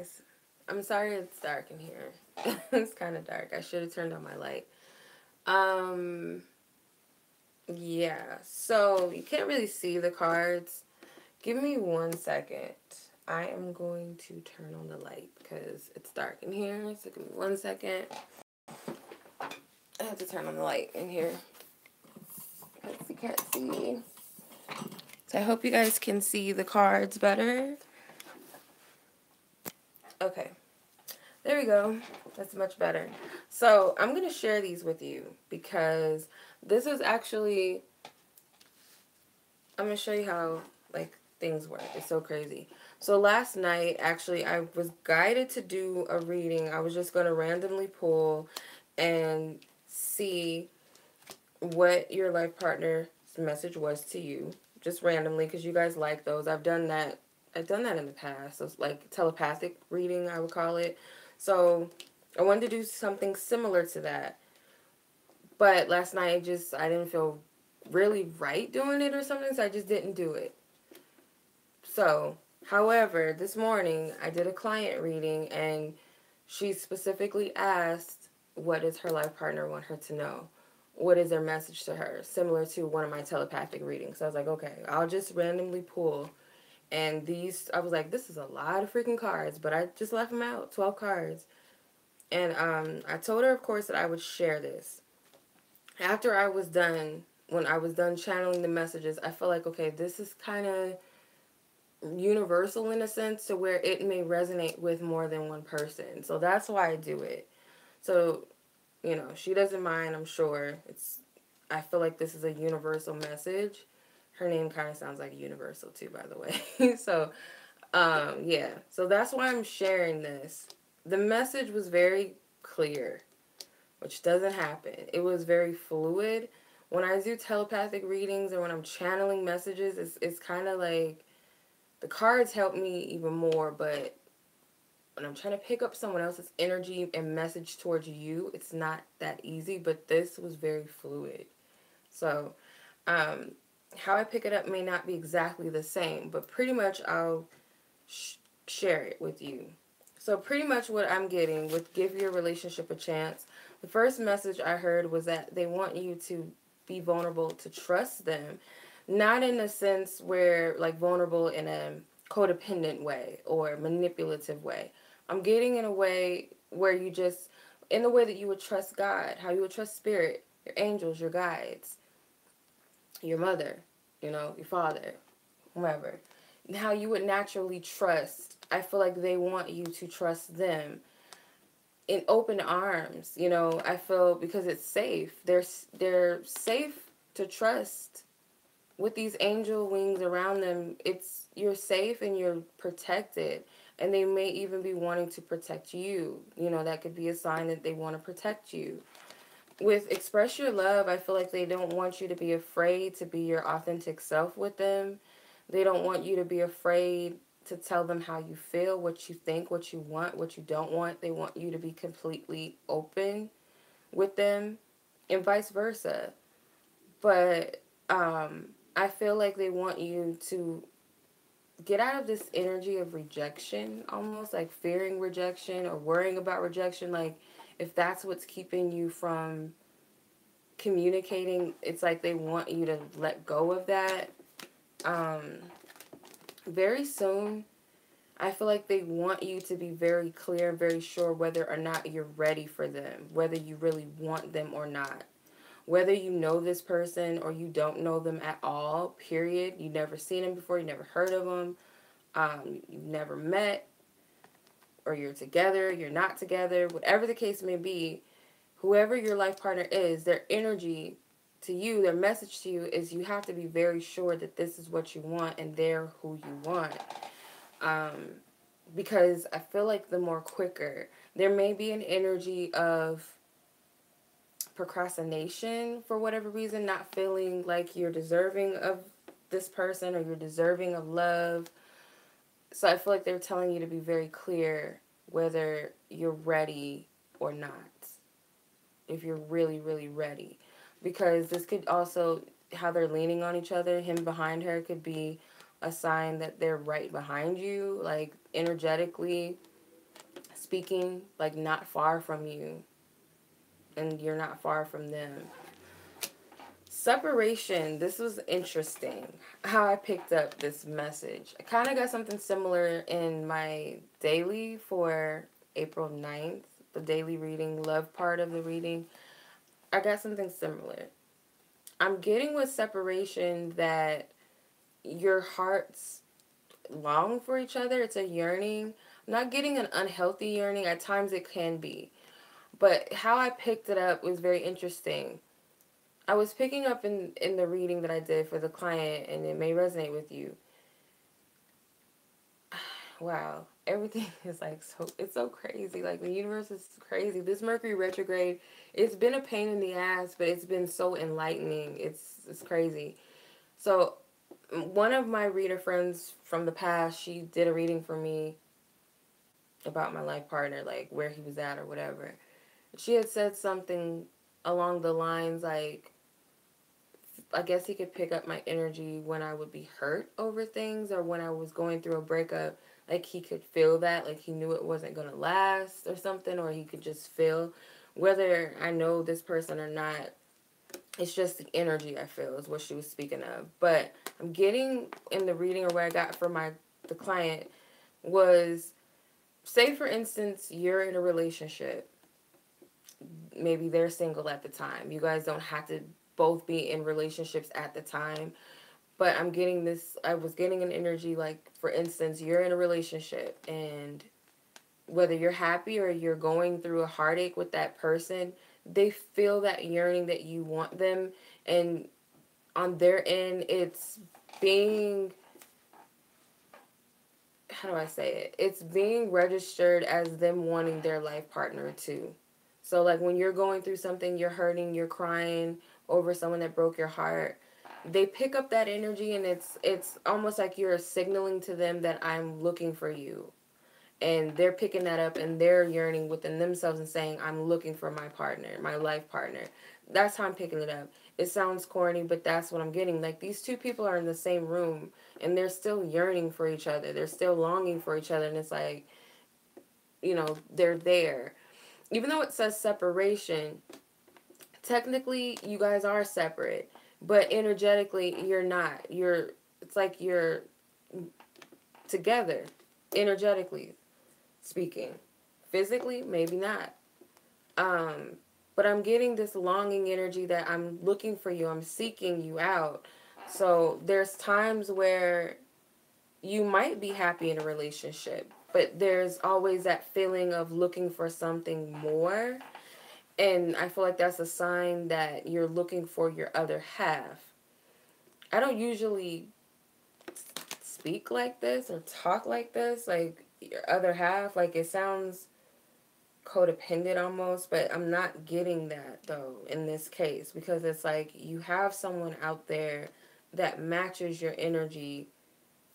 guys. I'm sorry it's dark in here. It's kind of dark. I should have turned on my light. Um, yeah. So you can't really see the cards. Give me 1 second. I am going to turn on the light because it's dark in here. So give me 1 second. I have to turn on the light in here because you can't see. So I hope you guys can see the cards better. Okay. There we go. That's much better. So I'm going to share these with you because this is actually, I'm going to show you how, like, things work. It's so crazy. So last night, actually, I was guided to do a reading. I was just going to randomly pull and see what your life partner's message was to you. Just randomly, because you guys like those. I've done that in the past. So it's like telepathic reading, I would call it. So I wanted to do something similar to that. But last night, I didn't feel really right doing it or something, so I just didn't do it. So, however, this morning, I did a client reading, and she specifically asked, what does her life partner want her to know? What is their message to her? Similar to one of my telepathic readings. So I was like, okay, I'll just randomly pull. And these, I was like, this is a lot of freaking cards, but I just left them out, 12 cards. And I told her, of course, that I would share this. After I was done, when I was done channeling the messages, I felt like, okay, this is kind of universal in a sense to where it may resonate with more than one person. So that's why I do it. So, you know, she doesn't mind, I'm sure. I feel like this is a universal message. Her name kind of sounds like Universal too, by the way. So, yeah. So that's why I'm sharing this. The message was very clear, which doesn't happen. It was very fluid. When I do telepathic readings or when I'm channeling messages, it's kind of like the cards help me even more, but when I'm trying to pick up someone else's energy and message towards you, it's not that easy, but this was very fluid. So, how I pick it up may not be exactly the same, but pretty much I'll share it with you. So pretty much what I'm getting with Give Your Relationship a Chance, the first message I heard was that they want you to be vulnerable, to trust them. Not in a sense where, like, vulnerable in a codependent way or manipulative way. I'm getting in a way where you just, in the way that you would trust God, how you would trust spirit, your angels, your guides, your mother, you know, your father, whomever. How you would naturally trust. I feel like they want you to trust them in open arms. You know, I feel because it's safe. They're safe to trust with these angel wings around them. You're safe and you're protected. And they may even be wanting to protect you. You know, that could be a sign that they want to protect you. With Express Your Love, I feel like they don't want you to be afraid to be your authentic self with them. They don't want you to be afraid to tell them how you feel, what you think, what you want, what you don't want. They want you to be completely open with them and vice versa. But I feel like they want you to get out of this energy of rejection, almost like fearing rejection or worrying about rejection. Like, if that's what's keeping you from communicating, it's like they want you to let go of that. Very soon, I feel like they want you to be very clear, very sure whether or not you're ready for them, whether you really want them or not. Whether you know this person or you don't know them at all, period. You've never seen them before, you never heard of them, you've never met, or you're together, you're not together, whatever the case may be, whoever your life partner is, their energy to you, their message to you is you have to be very sure that this is what you want and they're who you want. Because I feel like the more quicker, there may be an energy of procrastination for whatever reason, not feeling like you're deserving of this person or you're deserving of love. So I feel like they're telling you to be very clear whether you're ready or not. If you're really, really ready. Because this could also, how they're leaning on each other, him behind her could be a sign that they're right behind you, like energetically. speaking, like, not far from you, and you're not far from them. Separation, this was interesting how I picked up this message. I kind of got something similar in my daily for April 9th, the daily reading, love part of the reading. I got something similar. I'm getting with separation that your hearts long for each other. It's a yearning. I'm not getting an unhealthy yearning. At times it can be. But how I picked it up was very interesting. I was picking up in the reading that I did for the client, and it may resonate with you. Wow. Everything is like it's so crazy. Like, the universe is crazy. This Mercury retrograde, it's been a pain in the ass, but it's been so enlightening. It's crazy. So, one of my reader friends from the past, she did a reading for me about my life partner, like where he was at or whatever. She had said something along the lines like, I guess he could pick up my energy when I would be hurt over things or when I was going through a breakup. Like, he could feel that, like he knew it wasn't going to last or something, or he could just feel, whether I know this person or not, it's just the energy I feel is what she was speaking of. But I'm getting in the reading, or what I got from the client was, say for instance, you're in a relationship. Maybe they're single at the time. You guys don't have to both be in relationships at the time. But I was getting an energy like, for instance, you're in a relationship, and whether you're happy or you're going through a heartache with that person, they feel that yearning that you want them. And on their end, it's being, how do I say it? It's being registered as them wanting their life partner too. So, like, when you're going through something, you're hurting, you're crying over someone that broke your heart, they pick up that energy, and it's almost like you're signaling to them that I'm looking for you. And they're picking that up, and they're yearning within themselves and saying, I'm looking for my partner, my life partner. That's how I'm picking it up. It sounds corny, but that's what I'm getting. Like, these two people are in the same room, and they're still yearning for each other. They're still longing for each other, and it's like, they're there. Even though it says separation, technically you guys are separate, but energetically you're not. It's like you're together, energetically speaking. Physically, maybe not. But I'm getting this longing energy that I'm looking for you. I'm seeking you out. So there's times where you might be happy in a relationship, but there's always that feeling of looking for something more. And I feel like that's a sign that you're looking for your other half. I don't usually speak like this or talk like this, like your other half. Like, it sounds codependent almost, but I'm not getting that though in this case, because it's like you have someone out there that matches your energy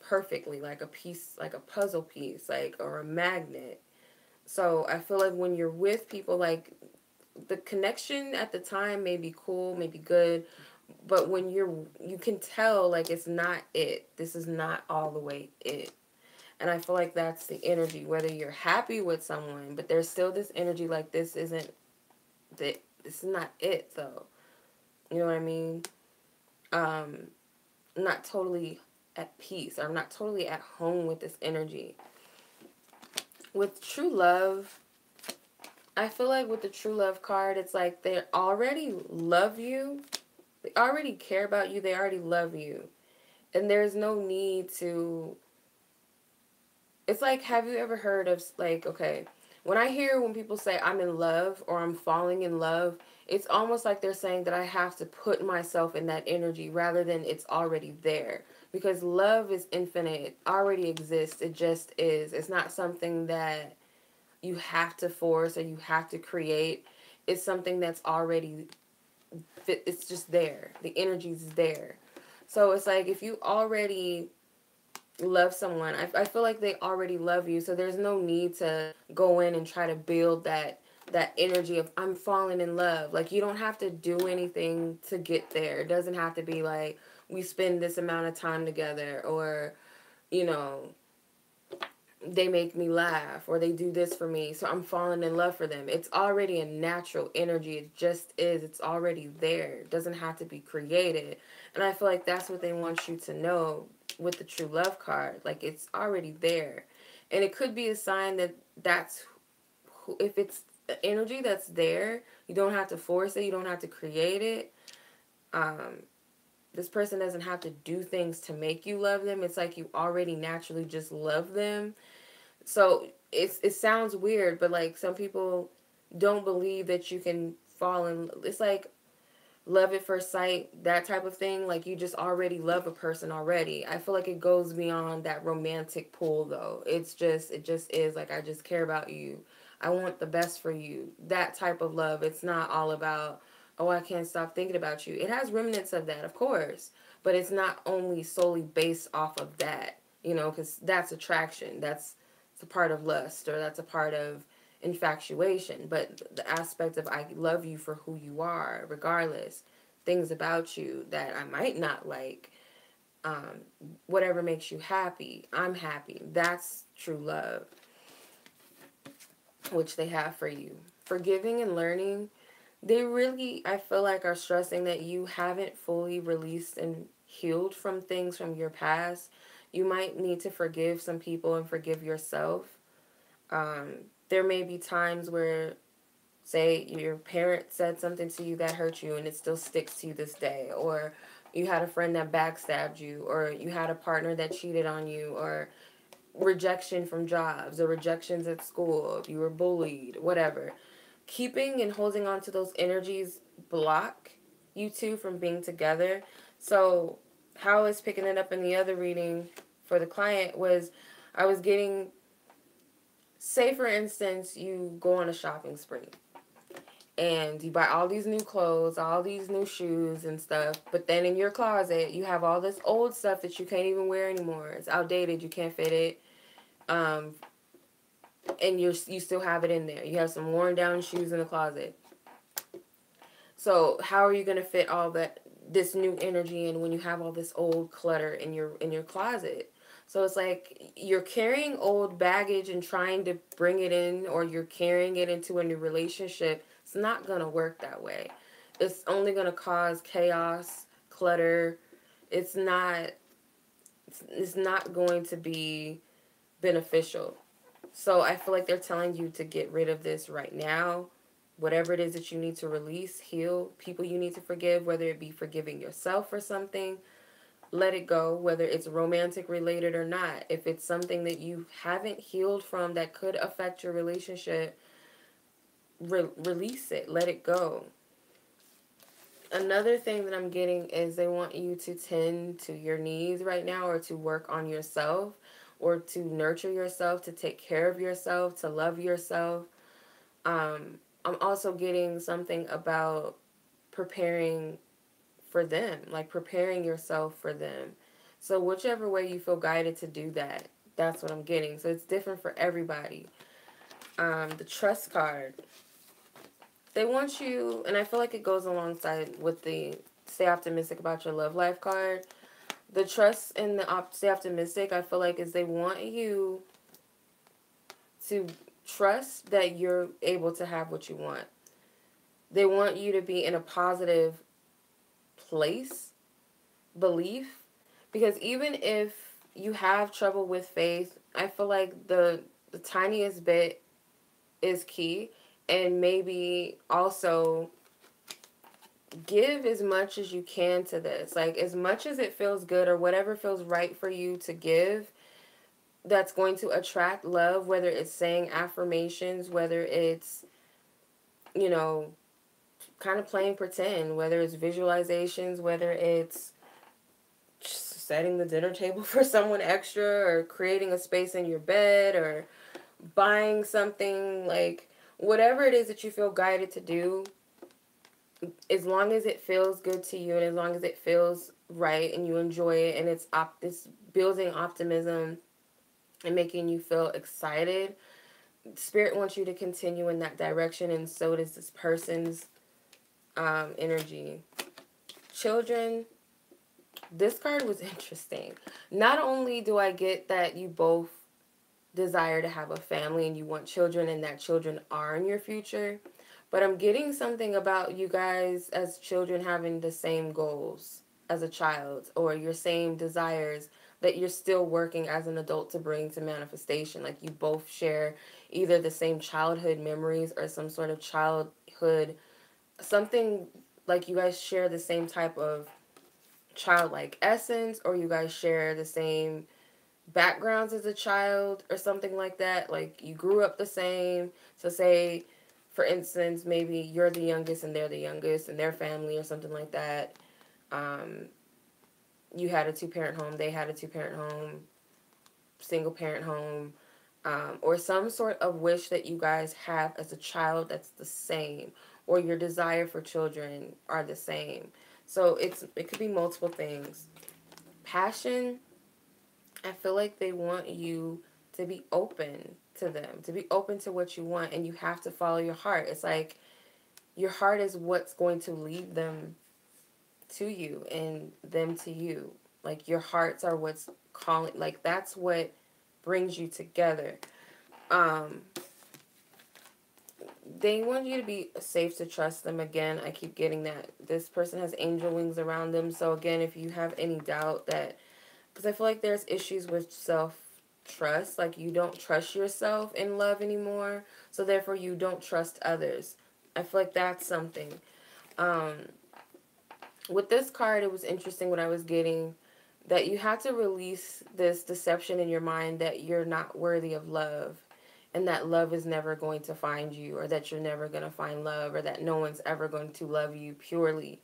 perfectly, like a piece, like a puzzle piece, like, or a magnet. So I feel like when you're with people, like, the connection at the time may be cool, may be good, but when you can tell, like, it's not it. This is not all the way it. And I feel like that's the energy, whether you're happy with someone, but there's still this energy like, this isn't this is not it though. You know what I mean? I'm not totally at peace, or I'm not totally at home with this energy. With true love, I feel like with the true love card, it's like they already love you. They already care about you. They already love you. And there's no need to... It's like, have you ever heard of, like, okay, when people say I'm in love or I'm falling in love, it's almost like they're saying that I have to put myself in that energy rather than it's already there. Because love is infinite. It already exists. It just is. It's not something that you have to force or you have to create. It's something that's already, it's just there. The energy's there. So it's like, if you already love someone, I feel like they already love you, so there's no need to go in and try to build that energy of I'm falling in love. Like, you don't have to do anything to get there. It doesn't have to be like we spend this amount of time together, or you know they make me laugh or they do this for me, so I'm falling in love for them. It's already a natural energy. It just is. It's already there. It doesn't have to be created. And I feel like that's what they want you to know with the true love card. Like, it's already there. And it could be a sign that that's who, if it's the energy that's there, you don't have to force it, you don't have to create it. um this person doesn't have to do things to make you love them. It's like you already naturally just love them. So it sounds weird, but like some people don't believe that you can fall in. It's like love at first sight, that type of thing. Like you just already love a person already. I feel like it goes beyond that romantic pull though. It just is like, I just care about you. I want the best for you. That type of love. It's not all about, oh, I can't stop thinking about you. It has remnants of that, of course, but it's not only solely based off of that, because that's attraction. It's a part of lust, or that's a part of infatuation. But the aspect of I love you for who you are, regardless, things about you that I might not like, um, whatever makes you happy, I'm happy. That's true love, which they have for you. Forgiving and learning, they really, I feel like, are stressing that you haven't fully released and healed from things from your past. You might need to forgive some people and forgive yourself. Um, there may be times where, say, your parent said something to you that hurt you and it still sticks to you this day, or you had a friend that backstabbed you, or you had a partner that cheated on you, or rejection from jobs, or rejections at school, if you were bullied, whatever. Keeping and holding on to those energies block you two from being together. So, how I was picking it up in the other reading for the client was, I was getting, say for instance, you go on a shopping spree and you buy all these new clothes, all these new shoes and stuff, but then in your closet you have all this old stuff that you can't even wear anymore. It's outdated, you can't fit it. Um, and you still have it in there. You have some worn down shoes in the closet. So how are you going to fit all this new energy in when you have all this old clutter in your closet? So it's like you're carrying old baggage and trying to bring it in, or you're carrying it into a new relationship. It's not going to work that way. It's only going to cause chaos, clutter. It's not it's not going to be beneficial. So I feel like they're telling you to get rid of this right now. Whatever it is that you need to release, heal, people you need to forgive, whether it be forgiving yourself for something, let it go, whether it's romantic related or not. If it's something that you haven't healed from that could affect your relationship, release it, let it go. Another thing that I'm getting is they want you to tend to your needs right now, or to work on yourself, or to nurture yourself, to take care of yourself, to love yourself. I'm also getting something about preparing for them, like preparing yourself for them. So whichever way you feel guided to do that, that's what I'm getting. So it's different for everybody. The trust card. They want you, and I feel like it goes alongside with the stay optimistic about your love life card. The trust and the stay optimistic, I feel like, is they want you to trust that you're able to have what you want. They want you to be in a positive place, belief, because even if you have trouble with faith, I feel like the tiniest bit is key. And maybe also give as much as you can to this. Like, as much as it feels good, or whatever feels right for you to give, that's going to attract love, whether it's saying affirmations, whether it's, you know, kind of playing pretend, whether it's visualizations, whether it's setting the dinner table for someone extra, or creating a space in your bed, or buying something, like whatever it is that you feel guided to do, as long as it feels good to you and as long as it feels right and you enjoy it, and it's building optimism and making you feel excited, Spirit wants you to continue in that direction, and so does this person's energy. Children, this card was interesting. Not only do I get that you both desire to have a family and you want children and that children are in your future. But I'm getting something about you guys as children having the same goals as a child, or your same desires that you're still working as an adult to bring to manifestation. Like you both share either the same childhood memories or some sort of childhood, something, like you guys share the same type of childlike essence, or you guys share the same backgrounds as a child or something like that. Like you grew up the same. So say, for instance, maybe you're the youngest and they're the youngest in their family or something like that. Um, you had a two-parent home, they had a two-parent home, single parent home, or some sort of wish that you guys have as a child that's the same, or your desire for children are the same. So it could be multiple things. Passion, I feel like they want you to be open to them, to be open to what you want, and you have to follow your heart. It's like your heart is what's going to lead them to you and them to you. Like your hearts are what's calling, like that's what brings you together. Um, they want you to be safe to trust them. Again, I keep getting that this person has angel wings around them. So again, if you have any doubt that, because I feel like there's issues with self trust, like you don't trust yourself in love anymore, so therefore you don't trust others. I feel like that's something. Um, with this card, it was interesting what I was getting, that you have to release this deception in your mind that you're not worthy of love, and that love is never going to find you, or that you're never going to find love, or that no one's ever going to love you purely,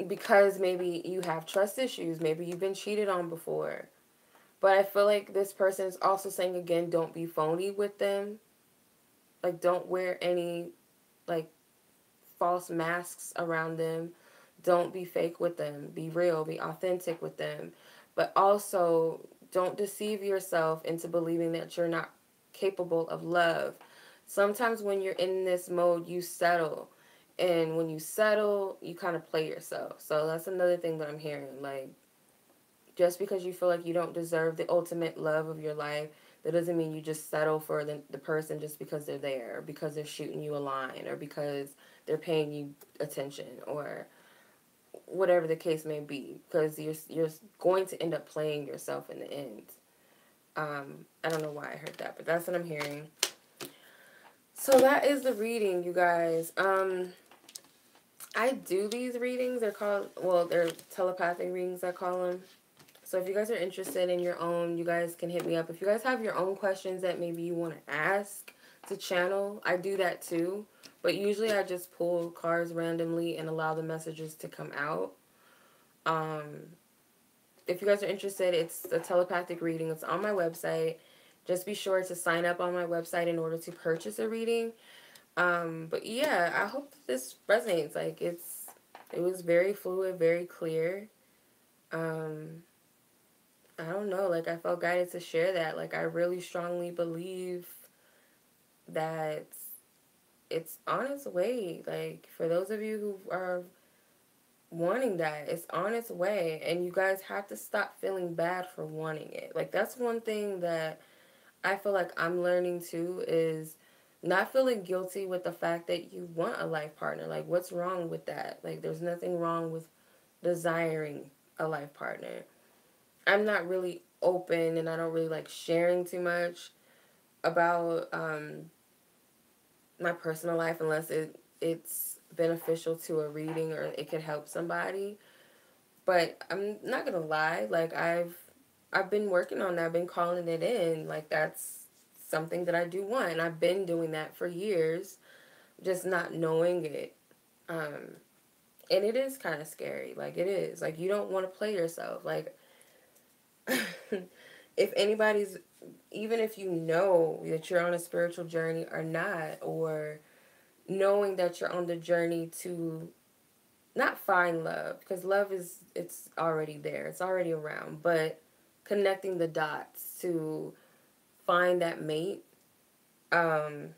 because maybe you have trust issues, maybe you've been cheated on before. But I feel like this person is also saying, again, don't be phony with them. Like, don't wear any, like, false masks around them. Don't be fake with them. Be real. Be authentic with them. But also, don't deceive yourself into believing that you're not capable of love. Sometimes when you're in this mode, you settle. And when you settle, you kind of play yourself. So that's another thing that I'm hearing. Like, just because you feel like you don't deserve the ultimate love of your life, that doesn't mean you just settle for the person just because they're there, or because they're shooting you a line, or because they're paying you attention, or whatever the case may be, because you're going to end up playing yourself in the end. I don't know why I heard that, but that's what I'm hearing. So that is the reading, you guys. I do these readings. They're called, well, they're telepathic readings, I call them. So if you guys are interested in your own, you guys can hit me up. If you guys have your own questions that maybe you want to ask to channel, I do that too. But usually I just pull cards randomly and allow the messages to come out. If you guys are interested, it's a telepathic reading. It's on my website. Just be sure to sign up on my website in order to purchase a reading. But yeah, I hope this resonates. Like it was very fluid, very clear. I don't know, like I felt guided to share that. Like I really strongly believe that it's on its way. Like for those of you who are wanting that, it's on its way, and you guys have to stop feeling bad for wanting it. Like that's one thing that I feel like I'm learning too, is not feeling guilty with the fact that you want a life partner. Like what's wrong with that? Like there's nothing wrong with desiring a life partner. I'm not really open, and I don't really like sharing too much about my personal life unless it's beneficial to a reading or it could help somebody. But I'm not gonna lie, like I've been working on that. I've been calling it in. Like that's something that I do want, and I've been doing that for years, just not knowing it. And it is kind of scary. Like it is. Like you don't want to play yourself. Like if anybody's, even if you know that you're on a spiritual journey or not, or knowing that you're on the journey to not find love, because love it's already there, it's already around, but connecting the dots to find that mate, um,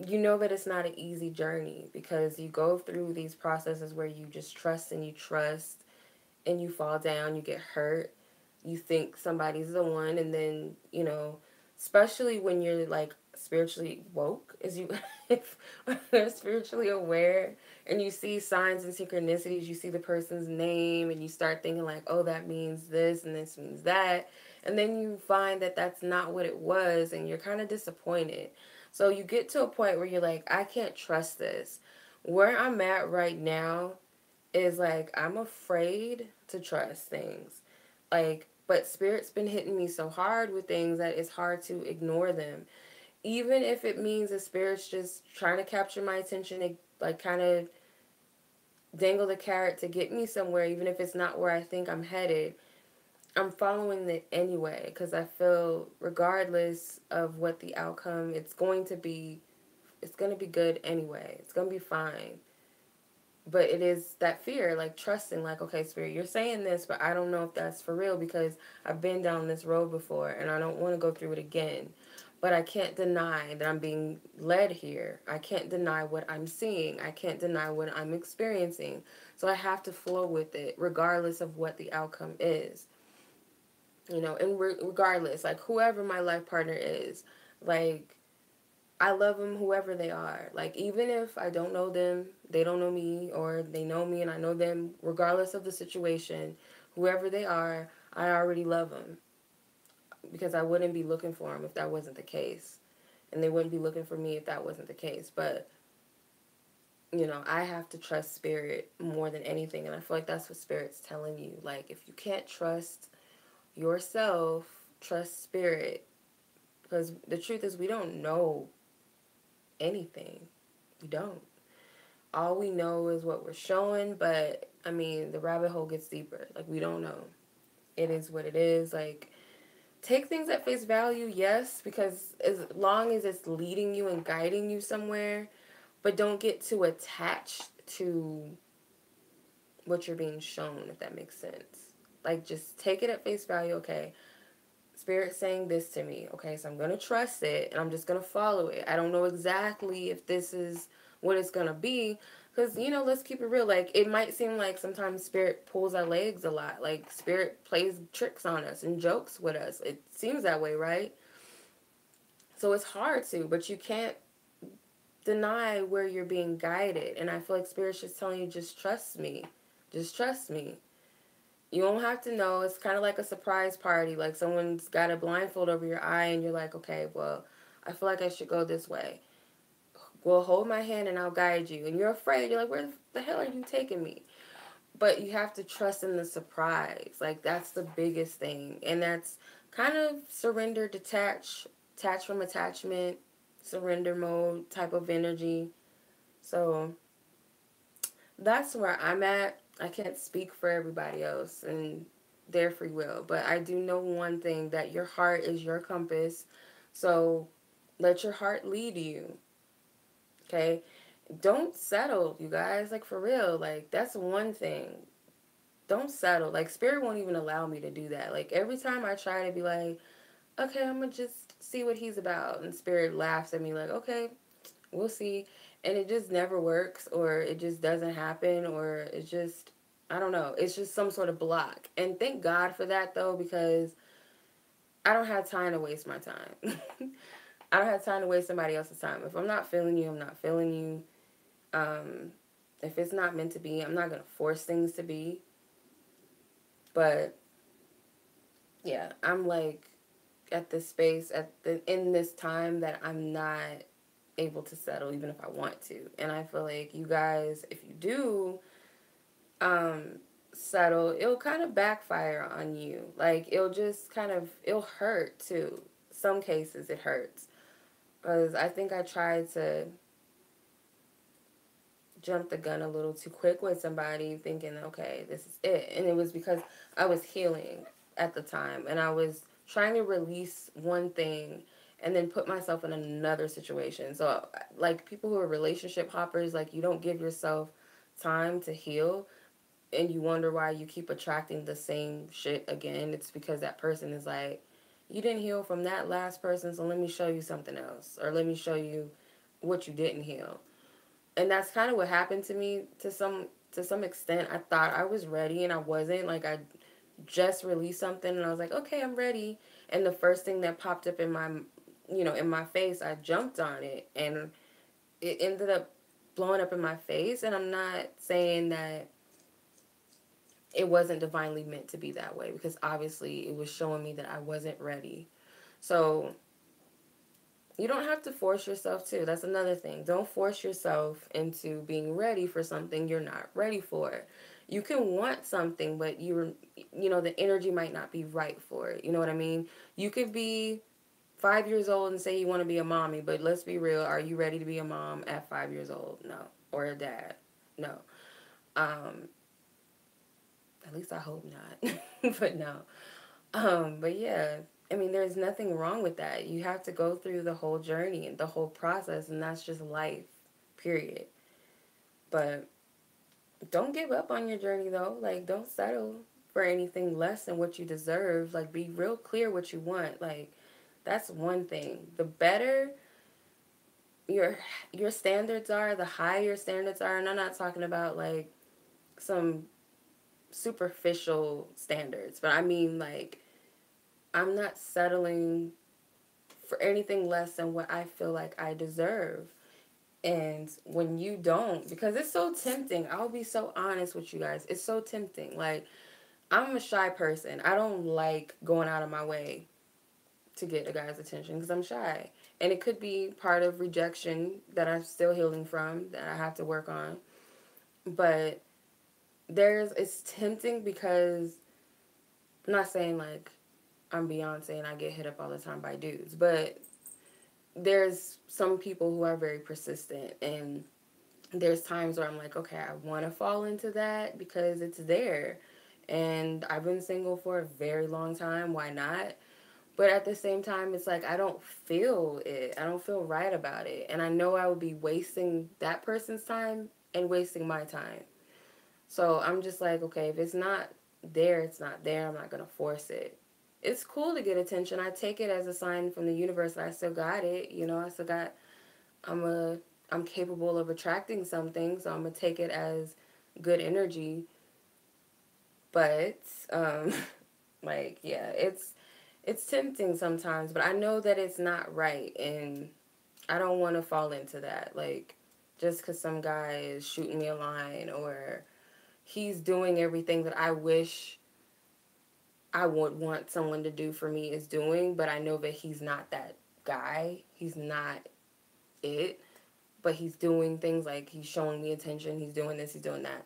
you know that it's not an easy journey, because you go through these processes where you just trust and you trust and you fall down, you get hurt. you think somebody's the one, and then, especially when you're like spiritually woke, as you if you're spiritually aware, and you see signs and synchronicities, you see the person's name, and you start thinking like, oh, that means this and this means that, and then you find that that's not what it was, and you're kind of disappointed. So you get to a point where you're like, I can't trust this. Where I'm at right now is like, I'm afraid to trust things. Like, but spirit's been hitting me so hard with things that it's hard to ignore them. Even if it means the spirit's just trying to capture my attention, to like kind of dangle the carrot to get me somewhere, even if it's not where I think I'm headed, I'm following it anyway, because I feel regardless of what the outcome, it's going to be good anyway. It's going to be fine. But it is that fear, like trusting, like, okay, spirit, you're saying this, but I don't know if that's for real, because I've been down this road before and I don't want to go through it again. But I can't deny that I'm being led here. I can't deny what I'm seeing. I can't deny what I'm experiencing. So I have to flow with it regardless of what the outcome is. And regardless, like whoever my life partner is, like I love them whoever they are. Like, even if I don't know them, they don't know me, or they know me and I know them, regardless of the situation, whoever they are, I already love them, because I wouldn't be looking for them if that wasn't the case. And they wouldn't be looking for me if that wasn't the case. But, I have to trust spirit more than anything. And I feel like that's what spirit's telling you. Like, if you can't trust yourself, trust spirit. Because the truth is, we don't know anything. We don't. All we know is what we're showing, but I mean, the rabbit hole gets deeper. Like, we don't know. It is what it is. Like, take things at face value, yes, because as long as it's leading you and guiding you somewhere, but don't get too attached to what you're being shown, if that makes sense. Like, just take it at face value. Okay, spirit saying this to me. Okay, so I'm going to trust it and I'm just going to follow it. I don't know exactly if this is what it's going to be, because, let's keep it real. Like, it might seem like sometimes spirit pulls our legs a lot. Like, spirit plays tricks on us and jokes with us. It seems that way, right? So it's hard to, but you can't deny where you're being guided. And I feel like spirit's just telling you, just trust me. Just trust me. You don't have to know. It's kind of like a surprise party. Like, someone's got a blindfold over your eye and you're like, okay, well, I feel like I should go this way. Well, hold my hand and I'll guide you. And you're afraid. You're like, where the hell are you taking me? But you have to trust in the surprise. Like, that's the biggest thing. And that's kind of surrender, detach from attachment, surrender mode type of energy. So that's where I'm at. I can't speak for everybody else and their free will, but I do know one thing, that your heart is your compass. So let your heart lead you. Okay? Don't settle, you guys. Like, for real. Like, that's one thing. Don't settle. Like, spirit won't even allow me to do that. Like, every time I try to be like, okay, I'm gonna just see what he's about, and spirit laughs at me like, okay, we'll see. And it just never works, or it just doesn't happen, or it just, I don't know. It's just some sort of block. And thank God for that, though, because I don't have time to waste my time. I don't have time to waste somebody else's time. If I'm not feeling you, I'm not feeling you. If it's not meant to be, I'm not going to force things to be. But, yeah, I'm like at this space, in this time, that I'm not able to settle even if I want to. And I feel like you guys, if you do settle, it'll kind of backfire on you. Like, it'll just kind of, it'll hurt too. Some cases it hurts. Because I think I tried to jump the gun a little too quick with somebody, thinking, okay, this is it. And it was because I was healing at the time. And I was trying to release one thing and then put myself in another situation. So, like, people who are relationship hoppers, like, you don't give yourself time to heal, and you wonder why you keep attracting the same shit again. It's because that person is like, you didn't heal from that last person, so let me show you something else, or let me show you what you didn't heal. And that's kind of what happened to me to some extent. I thought I was ready and I wasn't. Like, I just released something and I was like, okay, I'm ready. And the first thing that popped up in my, in my face, I jumped on it and it ended up blowing up in my face. And I'm not saying that it wasn't divinely meant to be that way, because obviously it was showing me that I wasn't ready. So you don't have to force yourself to. That's another thing. Don't force yourself into being ready for something you're not ready for. You can want something, but the energy might not be right for it. You know what I mean? You could be 5 years old and say you want to be a mommy, but let's be real. Are you ready to be a mom at 5 years old? No. Or a dad? No. Um, at least I hope not. But no. But yeah, I mean, there's nothing wrong with that. You have to go through the whole journey and the whole process, and that's just life, period. But don't give up on your journey, though. Like, don't settle for anything less than what you deserve. Like, be real clear what you want. Like, that's one thing. The better your standards are, the higher your standards are, and I'm not talking about like some superficial standards, but I mean like I'm not settling for anything less than what I feel like I deserve. And when you don't, because it's so tempting, I'll be so honest with you guys, it's so tempting. Like, I'm a shy person. I don't like going out of my way to get a guy's attention because I'm shy. And it could be part of rejection that I'm still healing from, that I have to work on. But it's tempting because I'm not saying like I'm Beyonce and I get hit up all the time by dudes, but there's some people who are very persistent, and there's times where I'm like, okay, I want to fall into that because it's there. And I've been single for a very long time. Why not? But at the same time, it's like I don't feel it. I don't feel right about it. And I know I would be wasting that person's time and wasting my time. So I'm just like, okay, if it's not there, it's not there. I'm not going to force it. It's cool to get attention. I take it as a sign from the universe that I still got it. I still got, I'm a, I'm capable of attracting something. So I'm going to take it as good energy. But, like, yeah, it's tempting sometimes, but I know that it's not right, and I don't want to fall into that. Like, just because some guy is shooting me a line or he's doing everything that I wish I would want someone to do for me is doing, but I know that he's not that guy. He's not it, but he's doing things like he's showing me attention. He's doing this, he's doing that.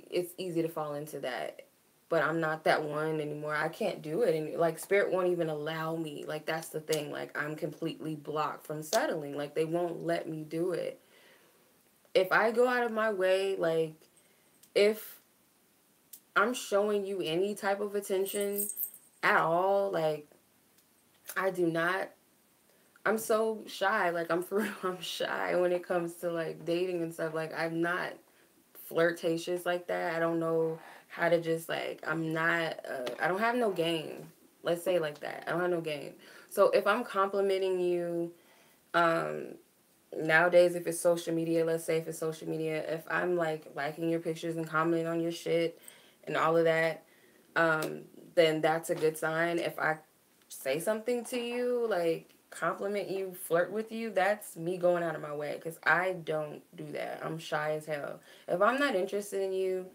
It's easy to fall into that. But I'm not that one anymore. I can't do it. And like, spirit won't even allow me. Like, that's the thing. Like, I'm completely blocked from settling. Like, they won't let me do it. If I go out of my way, like, if I'm showing you any type of attention at all, like, I do not. I'm so shy. Like, I'm for real, I'm shy when it comes to like dating and stuff. Like, I'm not flirtatious like that. I don't know how to just like, I'm not, I don't have no game. Let's say like that. I don't have no game. So if I'm complimenting you, um, nowadays, if it's social media, let's say if it's social media, if I'm like liking your pictures and commenting on your shit and all of that, um, then that's a good sign. If I say something to you, like compliment you, flirt with you, that's me going out of my way, because I don't do that. I'm shy as hell. If I'm not interested in you,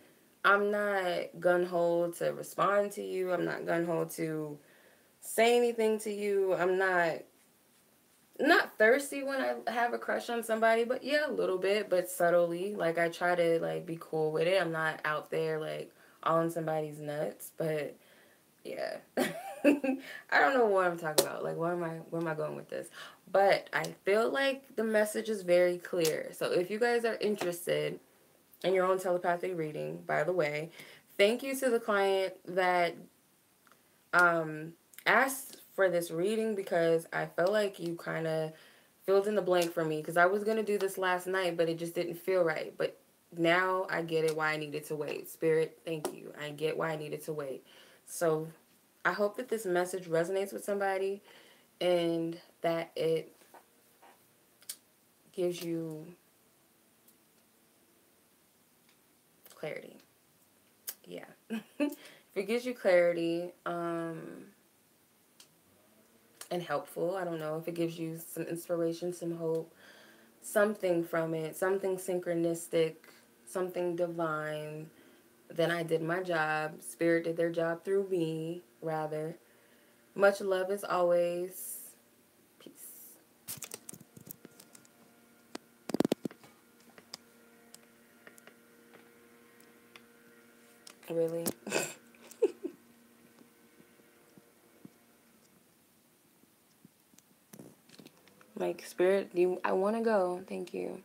I'm not gun-ho to respond to you. I'm not gun-ho to say anything to you. I'm not thirsty when I have a crush on somebody, but yeah, a little bit, but subtly. Like, I try to like be cool with it. I'm not out there like all in somebody's nuts, but yeah. I don't know what I'm talking about. Like, where am I going with this? But I feel like the message is very clear. So if you guys are interested in your own telepathic reading, by the way, thank you to the client that um asked for this reading, because I felt like you kind of filled in the blank for me, because I was going to do this last night, but it just didn't feel right. But now I get it why I needed to wait. Spirit, thank you. I get why I needed to wait. So I hope that this message resonates with somebody and that it gives you clarity. Yeah. If it gives you clarity, and helpful, I don't know, if it gives you some inspiration, some hope, something from it, something synchronistic, something divine, then I did my job. Spirit did their job through me, rather. Much love as always. Peace. Really? Like, Spirit, I want to go. Thank you.